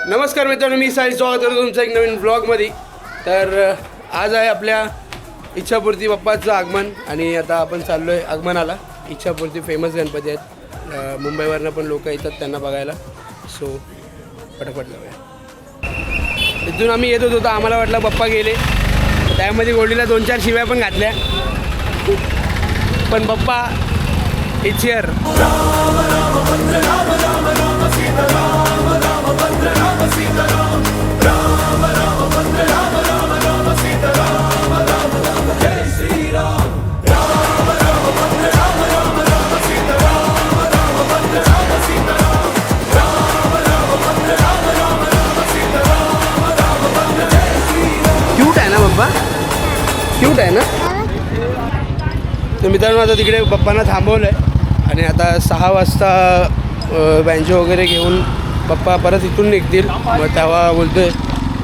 नमस्कार मित्रांनो, मी साई स्वागत करतो तुमचं एक नवीन ब्लॉगमध्ये. तर आज आहे आपल्या इच्छापूर्ती बाप्पाचं आगमन आणि आता आपण चाललो आहे आगमनाला. इच्छापूर्ती फेमस गणपती आहेत, मुंबईवरनं पण लोक येतात त्यांना बघायला. सो पटापट जाऊया. इथून आम्ही येत होतो तर आम्हाला वाटलं बाप्पा गेले, त्यामध्ये गोडीला 2-4 शिव्या पण घातल्या, पण बाप्पा इट्स हिअर. क्यूट आहे ना बाप्पा, क्यूट आहे ना. तर मित्रांनो आता तिकडे बाप्पांना थांबवलं आहे आणि आता 6 वाजता बँजो वगैरे घेऊन बाप्पा परत इथून निघतील. मग तेव्हा बोलतोय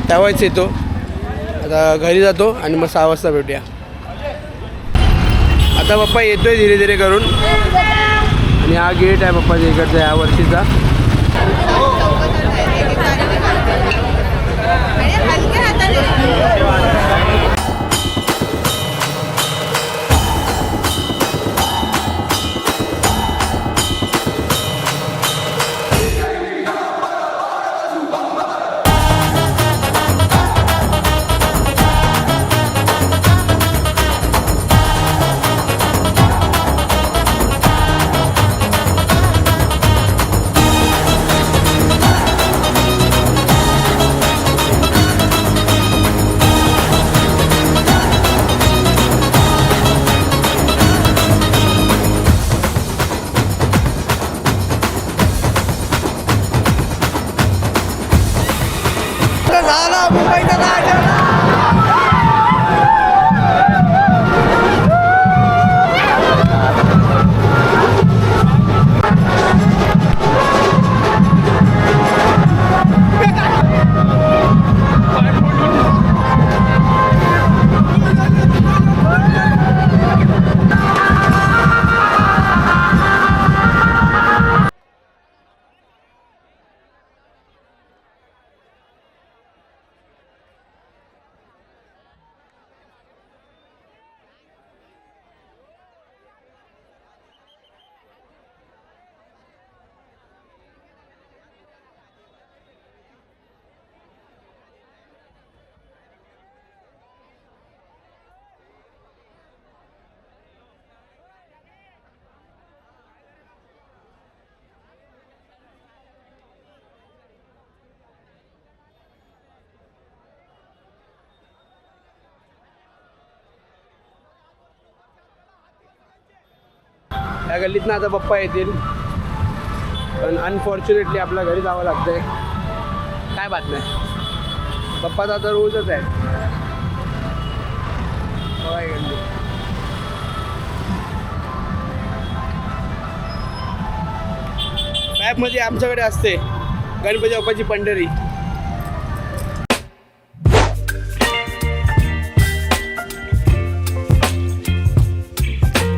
तेव्हाच येतो. आता घरी जातो आणि मग 6 वाजता भेटूया. आता बाप्पा येतोय धीरे धीरे करून आणि हा गेट आहे बाप्पाच्या इकडचा या वर्षीचा. या गल्लीतनं आता बाप्पा येतील, पण अनफॉर्च्युनेटली आपल्या घरी जावं लागतंय. काय बात नाही, बाप्पाचा आता रोजच आहे. मॅपमध्ये आमच्याकडे असते गणपती बाप्पाची पंढरी.